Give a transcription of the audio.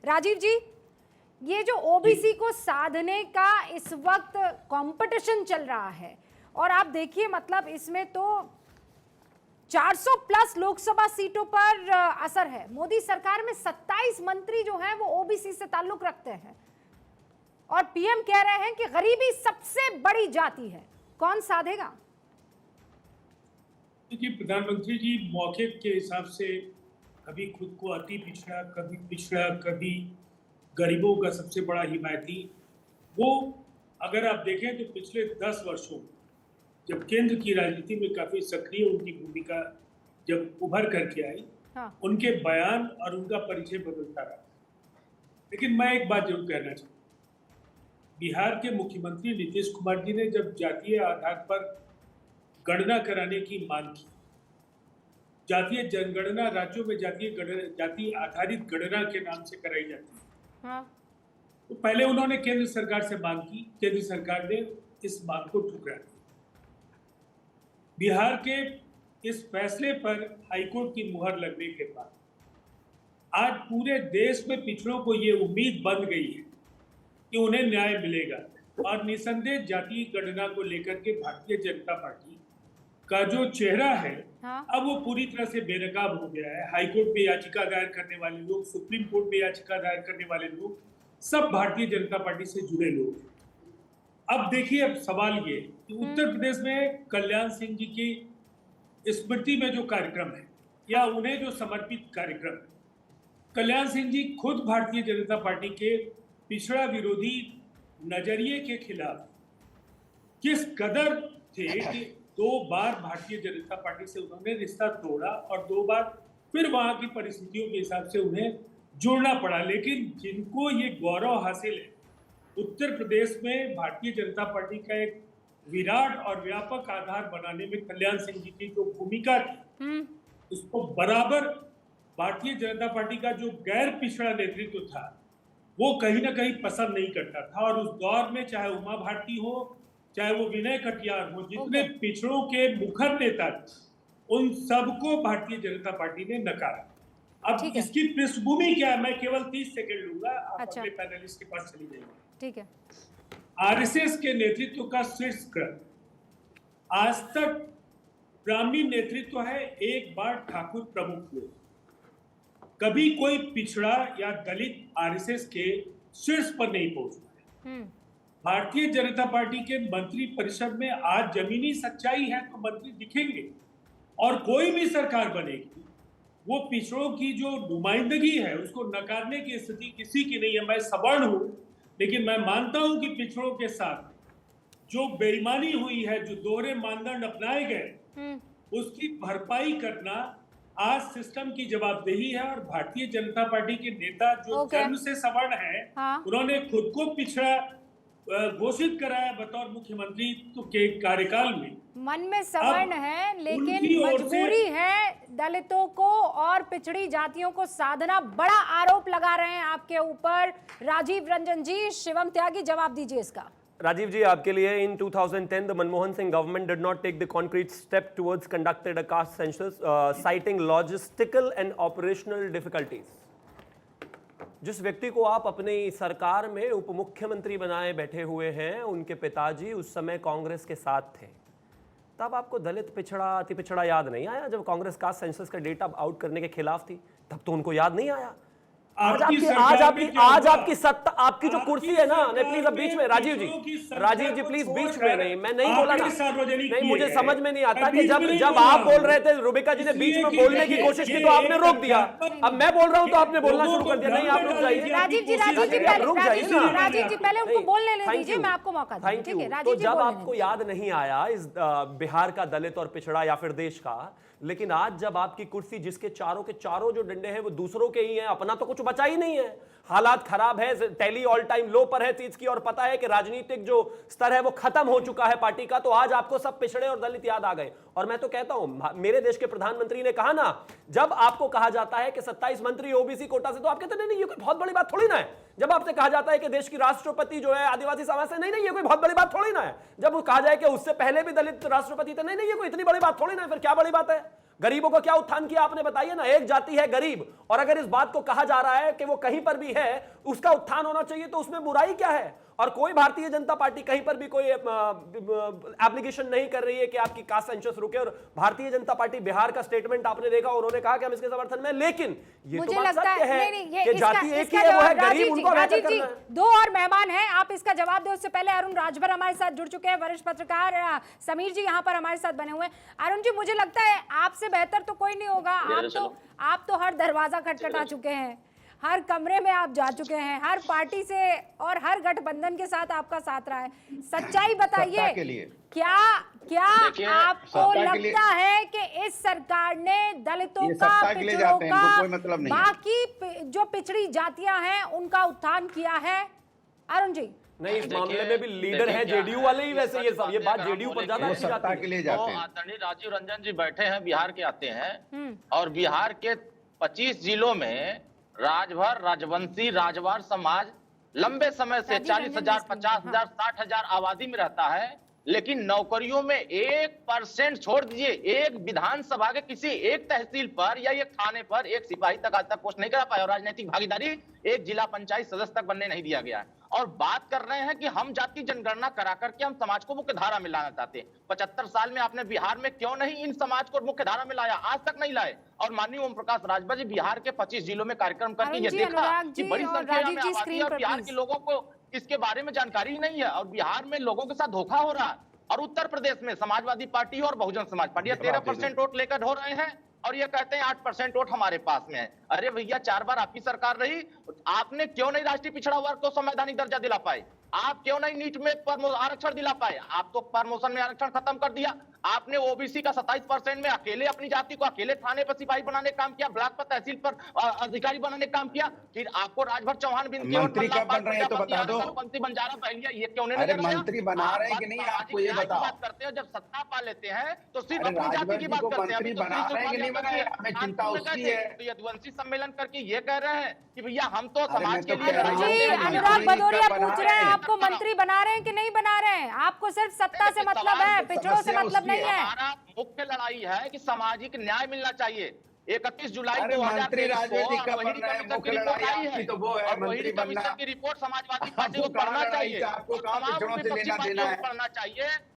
राजीव जी, ये जो ओबीसी को साधने का इस वक्त कंपटीशन चल रहा है, और आप देखिए मतलब इसमें तो 400 प्लस लोकसभा सीटों पर असर है। मोदी सरकार में 27 मंत्री जो हैं वो ओबीसी से ताल्लुक रखते हैं, और पीएम कह रहे हैं कि गरीबी सबसे बड़ी जाति है। कौन साधेगा? देखिए, प्रधानमंत्री जी मौके के हिसाब से कभी खुद को अति पिछड़ा, कभी गरीबों का सबसे बड़ा हिमायती। वो अगर आप देखें तो पिछले 10 वर्षों जब केंद्र की राजनीति में काफी सक्रिय उनकी भूमिका जब उभर करके आई, हाँ। उनके बयान और उनका परिचय बदलता रहा। लेकिन मैं एक बात जरूर कहना चाहूँ, बिहार के मुख्यमंत्री नीतीश कुमार जी ने जब जातीय आधार पर गणना कराने की मांग की, जातीय जनगणना राज्यों में जाति आधारित गणना के नाम से कराई जाती है, हाँ। तो पहले उन्होंने केंद्र सरकार से मांग की, केंद्र सरकार ने इस मांग को ठुकरा दिया। बिहार के इस फैसले पर हाईकोर्ट की मुहर लगने के बाद आज पूरे देश में पिछड़ों को ये उम्मीद बन गई है कि उन्हें न्याय मिलेगा, और निसंदेह जातीय गणना को लेकर के भारतीय जनता पार्टी का जो चेहरा है, हाँ। अब वो पूरी तरह से बेनकाब हो गया है। हाईकोर्ट में याचिका दायर करने वाले लोग, सुप्रीम कोर्ट में याचिका दायर करने वाले लोग, सब भारतीय जनता पार्टी से जुड़े लोग हैं। अब देखिए, अब सवाल ये कि उत्तर प्रदेश में कल्याण सिंह जी की स्मृति में जो कार्यक्रम है या उन्हें जो समर्पित कार्यक्रम है, कल्याण सिंह जी खुद भारतीय जनता पार्टी के पिछड़ा विरोधी नजरिए के खिलाफ किस कदर थे कि 2 बार भारतीय जनता पार्टी से उन्होंने रिश्ता तोड़ा और 2 बार फिर वहां की परिस्थितियों के हिसाब से उन्हें जुड़ना पड़ा। लेकिन जिनको ये गौरव हासिल है, उत्तर प्रदेश में भारतीय जनता पार्टी का एक विराट और व्यापक आधार बनाने में कल्याण सिंह जी की जो भूमिका थी, उसको बराबर भारतीय जनता पार्टी का जो गैर पिछड़ा नेतृत्व था वो कहीं ना कहीं पसंद नहीं करता था। और उस दौर में चाहे उमा भारती हो, चाहे वो विनय कटियार हो, जितने पिछड़ों के मुखर नेता थे, उन सबको भारतीय जनता पार्टी ने नकारा। अब इसकी पृष्ठभूमि क्या है, मैं केवल 30 सेकंड लूंगा, आप अपने पैनलिस्ट के पास चली जाइए। ठीक है। आरएसएस के नेतृत्व का शीर्ष क्रम आज तक ब्राह्मणी नेतृत्व है, एक बार ठाकुर प्रमुख लोग। कभी कोई पिछड़ा या दलित आरएसएस के शीर्ष पर नहीं पहुंचा है। भारतीय जनता पार्टी के मंत्री परिषद में आज जमीनी सच्चाई है तो मंत्री दिखेंगे, और कोई भी सरकार बनेगी वो पिछड़ों की जो नुमाइंदगी है उसको नकारने की स्थिति किसी की नहीं है। मैं सवर्ण हूं, लेकिन मैं मानता हूं कि पिछड़ों के साथ जो बेईमानी हुई है, जो दोहरे मानदंड अपनाए गए, उसकी भरपाई करना आज सिस्टम की जवाबदेही है। और भारतीय जनता पार्टी के नेता जो जन्म से सवर्ण है, उन्होंने खुद को पिछड़ा घोषित कराया बतौर मुख्यमंत्री के कार्यकाल में। मन में सवर्ण है, लेकिन मजबूरी है दलितों को और पिछड़ी जातियों को साधना। बड़ा आरोप लगा रहे हैं आपके ऊपर राजीव रंजन जी। शिवम त्यागी, जवाब दीजिए इसका। राजीव जी, आपके लिए इन 2010 the Manmohan Singh government did not take the concrete step towards conducted a caste census, citing logistical and operational difficulties. जिस व्यक्ति को आप अपनी सरकार में उप मुख्यमंत्री बनाए बैठे हुए हैं, उनके पिताजी उस समय कांग्रेस के साथ थे, तब आपको दलित पिछड़ा अति पिछड़ा याद नहीं आया? जब कांग्रेस कास्ट सेंसस का डेटा आउट करने के खिलाफ थी तब तो उनको याद नहीं आया? आज आपकी सत्ता, आपकी जो कुर्सी है ना, प्लीज अब बीच में राजीव जी प्लीज बीच में नहीं, मैं नहीं बोला ना, नहीं, मुझे समझ में नहीं आता कि जब आप बोल रहे थे, रुबिका जी ने बीच में बोलने की कोशिश की तो आपने रोक दिया। अब मैं बोल रहा हूं तो आपने बोलना शुरू कर दिया। नहीं, आप रुक जाइए राजीव जी, पहले उनको बोलने दीजिए, मैं आपको मौका दूंगा। ठीक है राजीव जी, जब आपको याद नहीं आया इस बिहार का दलित और पिछड़ा या फिर देश का, लेकिन आज जब आपकी कुर्सी जिसके चारों के चारों जो डंडे हैं वो दूसरों के ही हैं, अपना तो कुछ बचा ही नहीं है, हालात खराब है, टैली ऑल टाइम लो पर है चीज की, और पता है कि राजनीतिक जो स्तर है वो खत्म हो चुका है पार्टी का, तो आज आपको सब पिछड़े और दलित याद आ गए। और मैं तो कहता हूं, मेरे देश के प्रधानमंत्री ने कहा ना, जब आपको कहा जाता है कि 27 मंत्री ओबीसी कोटा से, तो आप कहते नहीं, ये कोई बहुत बड़ी बात थोड़ी ना है। जब आपसे कहा जाता है कि देश की राष्ट्रपति जो है आदिवासी समाज से, नहीं, ये कोई बहुत बड़ी बात थोड़ी ना है। जब कहा जाए कि उससे पहले भी दलित राष्ट्रपति थे, नहीं, ये कोई इतनी बड़ी बात थोड़ी ना है, फिर क्या बड़ी बात है? गरीबों को क्या उत्थान किया आपने बताइए ना। एक जाति है गरीब, और अगर इस बात को कहा जा रहा है कि वो कहीं पर भी है उसका उत्थान होना चाहिए, तो उसमें बुराई क्या है? और कोई भारतीय जनता पार्टी कहीं पर भी कोई एप्लीकेशन नहीं कर रही है कि आपकी कास्ट सेंसस रुके। और भारतीय जनता पार्टी बिहार का स्टेटमेंट आपने देखा, उन्होंने कहा कि हम इसके समर्थन में, लेकिन ये तो मुझे बात लगता सत्य है है कि जाति एक ही है, वो है गरीब, उनको बेहतर राजीव जी, करना है। दो और मेहमान हैं, आप इसका जवाब दो। उससे पहले अरुण राजभर हमारे साथ जुड़ चुके हैं, वरिष्ठ पत्रकार समीर जी यहाँ पर हमारे साथ बने हुए हैं। अरुण जी, मुझे लगता है आपसे बेहतर तो कोई नहीं होगा। आप तो हर दरवाजा खटखटा चुके हैं, हर कमरे में आप जा चुके हैं, हर पार्टी से और हर गठबंधन के साथ आपका साथ रहा है। सच्चाई बताइए, क्या आपको लगता है कि इस सरकार ने दलितों का, पिछड़ों का, बाकी जो पिछड़ी जातियां हैं उनका उत्थान किया है? अरुण जी, नहीं, इस मामले में भी लीडर है जेडीयू वाले ही, वैसे ये बात जेडीयू पर ज्यादा अच्छी जाती है। के लिए जाते हैं। आदरणीय राजीव रंजन जी बैठे हैं, बिहार के आते हैं, और बिहार के 25 जिलों में राजभर, राजवंशी, राजवार समाज लंबे समय से 40,000, 50,000, 60,000 आबादी में रहता है, लेकिन नौकरियों में 1% छोड़ दीजिए, एक विधानसभा के किसी एक तहसील पर या एक थाने पर एक सिपाही तक आज तक पोस्ट नहीं करा पाया, और राजनीतिक भागीदारी एक जिला पंचायत सदस्य तक बनने नहीं दिया गया। और बात कर रहे हैं कि हम जाति जनगणना करा करके हम समाज को मुख्य धारा में लाना चाहते हैं। 75 साल में आपने बिहार में क्यों नहीं इन समाज को मुख्य धारा में लाया? आज तक नहीं लाए। और माननीय ओम प्रकाश राजभर जी बिहार के 25 जिलों में कार्यक्रम करके ये देखा कि बड़ी संख्या में आबादी और बिहार के लोगों को इसके बारे में जानकारी ही नहीं है, और बिहार में लोगों के साथ धोखा हो रहा है। और उत्तर प्रदेश में समाजवादी पार्टी और बहुजन समाज पार्टी 13% वोट लेकर हो रहे हैं, और ये कहते हैं 8% वोट हमारे पास में है। अरे भैया, 4 बार आपकी सरकार रही, आपने क्यों नहीं राष्ट्रीय पिछड़ा वर्ग को संवैधानिक दर्जा दिला पाए? आप क्यों नहीं नीट में आरक्षण दिला पाए? आप तो प्रमोशन में आरक्षण खत्म कर दिया। आपने ओबीसी का 27% में अकेले अपनी जाति को अकेले थाने पर सिपाही बनाने का काम किया, ब्लॉक पर तहसील पर अधिकारी बनाने का काम किया। फिर आपको राजभर चौहान मंत्री कब बन रहे हैं तो बता दो। पंक्ति बंजारा बहलिया, ये क्यों नहीं? अरे मंत्री बना रहे हैं कि नहीं, आपको ये बताओ। बात करते हैं, जब सत्ता पा लेते हैं तो सिर्फ अपनी जाति की बात करते हैं। मंत्री बना रहे हैं कि नहीं बना रहे, हमें चिंता उसकी है। तो यदुवंशी सम्मेलन करके ये कह रहे हैं कि भैया हम तो समाज के लिए। अनुराग भदौरिया पूछ रहे हैं आपको मंत्री बना रहे हैं कि नहीं बना रहे हैं? आपको सिर्फ सत्ता से मतलब है, पिछड़ों से मतलब नहीं है। हमारा मुख्य लड़ाई है कि सामाजिक न्याय मिलना चाहिए। 31 जुलाई मंत्री 2023 को राजनीति का बन रहा है, मुख्य लड़ाई आपकी तो वो है मंत्री बनना। की रिपोर्ट समाजवादी पार्टी को पढ़ना चाहिए, आपको कहां पिछड़ों से लेना देना है? पढ़ना चाहिए।